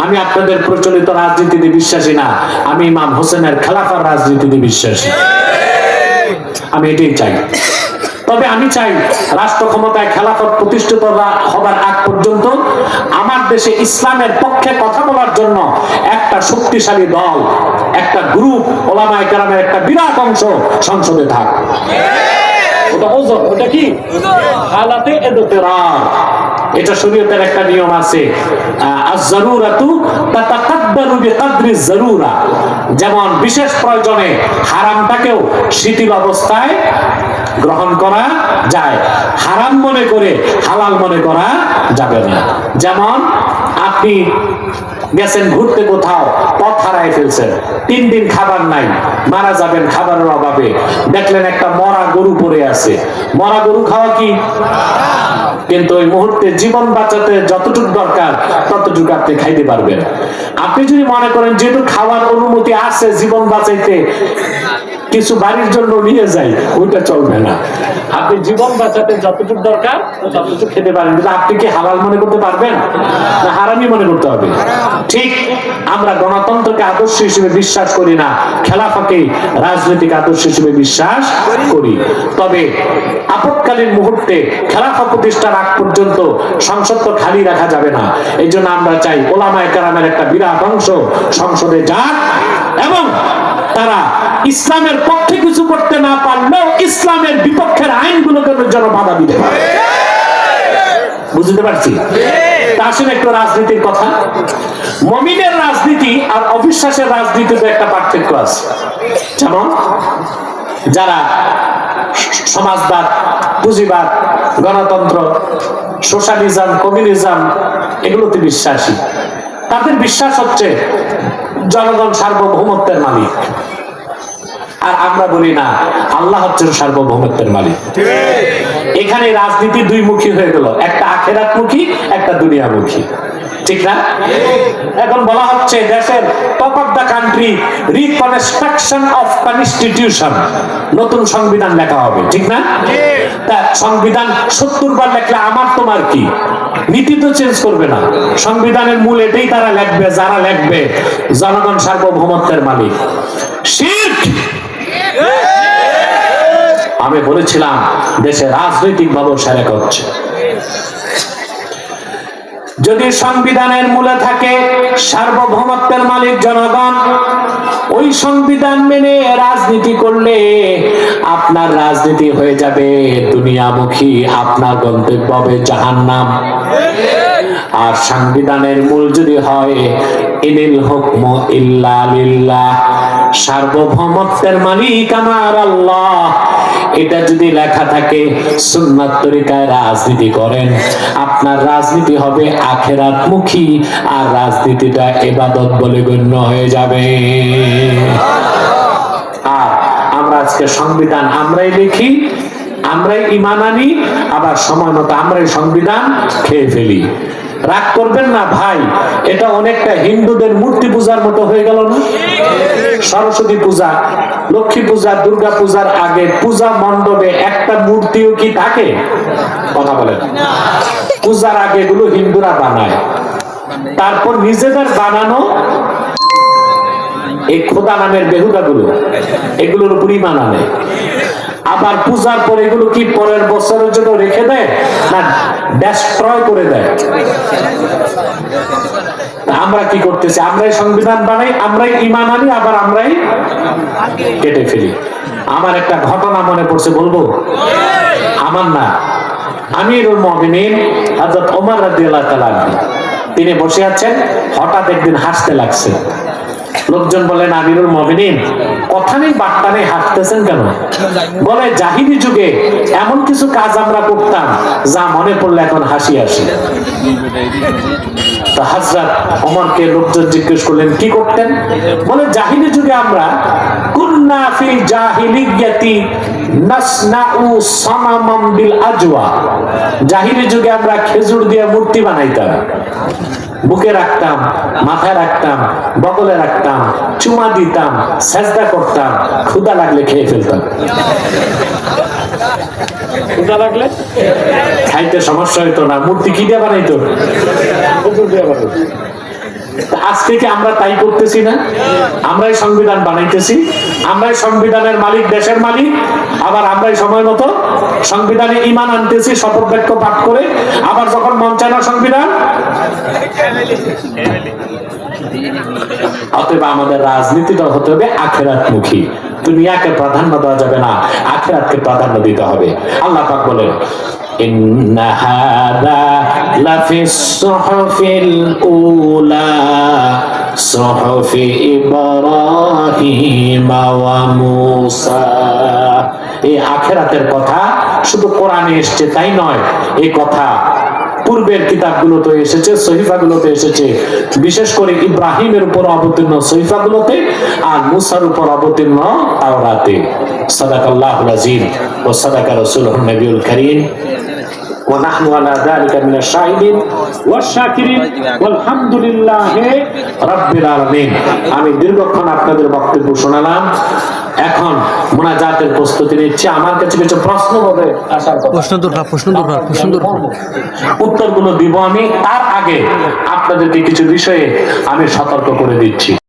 আমি আপনাদের প্রচলিত রাজনীতিতে বিশ্বাসী না, আমি ইমাম হোসেনের খেলাফার রাজনীতিতে বিশ্বাসী। আমি এটাই চাই। তবে আমি চাই রাষ্ট্র ক্ষমতায় খেলাফত প্রতিষ্ঠিত হবার আগ পর্যন্ত আমার দেশে ইসলামের পক্ষে কথা বলার জন্য একটা শক্তিশালী দল, একটা গ্রুপ, ওলামায়ে কেরামের একটা বিরাট অংশ সংসদে থাক। ওটা ওজন, ওটা কি হালাতে ইদতিরার, এটা শরীয়তের একটা নিয়ম আছে। আয-যারুরাতু তাতাকাদ্দারু বিকদরি যারুরা, যেমন বিশেষ প্রয়োজনে হারামটাকেও শিথিল অবস্থায় গ্রহণ করা যায়, হারাম মনে করে হালাল মনে করা যাবে না। যেমন আপনি গেছেন ঘুরতে, কোথাও পথ হারায় ফেলছেন, 3 দিন খাবার নাই, মারা যাবেন খাবারের অভাবে, দেখলেন একটা মরা গরু পড়ে আছে। মরা গরু খাওয়া কি? কিন্তু ওই মুহূর্তে জীবন বাঁচাতে যতটুকু দরকার ততটুকু আপনি খাইতে পারবেন। আপনি যদি মনে করেন যেহেতু খাওয়ার অনুমতি আছে জীবন বাঁচাইতে, কিছু বাড়ির জন্য নিয়ে যাই, ওইটা চলবে না। আপনি জীবন বাঁচাতে যতটুকু দরকার ততটুকু খেতে পারেন, কিন্তু আপনি কি হালাল মনে করতে পারবেন না হারামি মনে করতে হবে? ঠিক আমরা গণতন্ত্রকে আদর্শ হিসেবে বিশ্বাস করি না, খেলাফতকে রাজনৈতিক আদর্শ হিসেবে বিশ্বাস করি। তবে আপৎকালীন মুহূর্তে খেলাফত প্রতিষ্ঠার আগ পর্যন্ত সংসদ তো খালি রাখা যাবে না। এই জন্য আমরা চাই ওলামায়ে কেরামের একটা বিরাট অংশ সংসদে যাক এবং তারা ইসলামের পক্ষে কিছু করতে না পারলেও ইসলামের বিপক্ষের আইনগুলোকে যেন বাধা দিতে পারে। বুঝতে পারছি? তা আসলে একটু রাজনীতির কথা। মুমিনের রাজনীতি আর অবিশ্বাসের রাজনীতিতে একটা পার্থক্য আছে। যেমন যারা সমাজবাদ, পুঁজিবাদ, গণতন্ত্র, সোশ্যালিজম, কমিউনিজম এগুলোতে বিশ্বাসী, তাদের বিশ্বাস হচ্ছে জনগণ সার্বভৌমত্বের মালিক। আর আমরা বলি না, আল্লাহ হচ্ছেন সার্বভৌমত্বের মালিক। এখানে রাজনীতি দুই মুখী হয়ে গেল, একটা আখিরাতমুখী, একটা দুনিয়ামুখী। ঠিক না? এখন বলা হচ্ছে দেশের top of the country reconstruction of constitution, নতুন সংবিধান লেখা হবে। ঠিক না? তা সংবিধান 70 বার লেখলে আমার তোমার কি? নীতি তো চেঞ্জ করবে না। সংবিধানের মূল এটাই তারা লিখবে, যারা লিখবে জনগণ সার্বভৌমত্বের মালিক। শিরক। আমি বলেছিলাম দেশে রাজনৈতিক ভাবে সেরেক হচ্ছে। যদি সংবিধানের মূলে থাকে সার্বভৌমত্বের মালিক জনগণ, ওই সংবিধান মেনে রাজনীতি করলে আপনার রাজনীতি হয়ে যাবে দুনিয়ামুখী, আপনার গন্তব্য হবে জাহান্নাম। আর সংবিধানের মূল যদি হয় ইনিল হুকমু ইল্লা লিল্লাহ, সার্বভৌমত্বের মালিক আমার আল্লাহ, এটা যদি লেখা থাকে সুন্নাত তরিকায় রাজনীতি করেন, আপনার রাজনীতি হবে আখিরাতমুখী, আর রাজনীতিটা ইবাদত বলে গণ্য হয়ে যাবে। আর আমরা আজকে সংবিধান আমরাই লিখি, আমরাই ঈমান আনি, আবার সময় মতো আমরাই সংবিধান খেয়ে ফেলি। রাগ করবেন না ভাই, এটা অনেকটা হিন্দুদের মূর্তি পূজার মতো হয়ে গেল না? সরস্বতী পূজা, লক্ষ্মী পূজা, দুর্গা পূজার আগে পূজা মণ্ডপে একটা মূর্তিও কি থাকে? কথা বলেন। পূজার আগে এগুলো হিন্দুরা বানায়, তারপর নিজেদের বানানো এই খোদা নামের বেহুদা গুলো, এগুলোর উপরই বানানে। আবার পূজার পর এগুলো কি পরের বছরের জন্য রেখে দেয় না ডেস্ট্রয় করে দেয়? আমরা কি করতেছি? আমরাই সংবিধান বানাই, আমরাই ঈমান আনি, আবার আমরাই কেটে ফেলি। আমার একটা ঘটনা মনে পড়ছে, বলবো? আমার না, আমিরুল মুমিনিন হযরত ওমর রাদিয়াল্লাহু তাআলা আনহু, তিনি বসে আছেন, হঠাৎ একদিন হাসতে লাগছে। লোকজন বলেন, আমিরুল মুমিনিন কথা নেই বার্তা নেই, হাসতেছেন কেন? বলে, জাহিলি যুগে এমন কিছু কাজ আমরা করতাম যা মনে পড়লে এখন হাসি আসে। তো হযরত ওমরকে লোকজন জিজ্ঞেস করলেন, কি করতেন? বলে, জাহিলি যুগে আমরা কুন্না ফিল জাহিলিয়াতি নাসনাউ সানামাম বিল আজওয়া, জাহিলি যুগে আমরা খেজুর দিয়ে মূর্তি বানাইতাম, বুকে রাখতাম, মাথায় রাখতাম, বগলে রাখতাম, চুমা দিতাম, সেজদা করতাম, ক্ষুধা লাগলে খেয়ে ফেলতাম। ক্ষুধা লাগলে খাইতে সমস্যা হইতো না, মূর্তি কি দিয়ে বানাইতো? আজকে কি আমরা তাই করতেছি না? আমরাই সংবিধান বানাইতেছি, আমরাই সংবিধানের মালিক, দেশের মালিক, আবার আমরাই সময় মতো সংবিধানে ঈমান আনতেছি শপথ বাক্য পাঠ করে, আবার যখন মন চায় না সংবিধান। অতএব আমাদের রাজনীতিটা হতে হবে আখিরাতমুখী। দুনিয়াকে প্রাধান্য দেওয়া যাবে না, আখিরাতকে প্রাধান্য দিতে হবে। আল্লাহ পাক বলেন, ইন্না হাযা লাফিস সুহুফিল উলা সুহুফি ইব্রাহিম ওয়া মূসা। এই আখিরাতের কথা শুধু কোরআনে এসেছে তাই নয়, এই কথা পূর্বের কিতাবগুলোতে এসেছে, সহিফাগুলোতে এসেছে, বিশেষ করে ইব্রাহিমের উপর অবতীর্ণ সহিফাগুলোতে আর মুসার উপর অবতীর্ণ তাওরাতে। সাদাকাল্লাহুল আযীম ওয়া সাদাকা রাসূলুহুন নবিয়ুল কারীম ওয়া নাহনু আলা যালিকা মিনাশ শাহিদিন ওয়াশ শাকিরিন ওয়ালহামদুলিল্লাহি রাব্বিল আলামিন। আমি দীর্ঘক্ষণ আপনাদের বক্তব্য শোনালাম, এখন মুনাজাতের প্রস্তুতি নিচ্ছি। আমার কাছে কিছু প্রশ্ন হবে, আসার কথা, উত্তরগুলো দিব আমি। তার আগে আপনাদেরকে কিছু বিষয়ে আমি সতর্ক করে দিচ্ছি।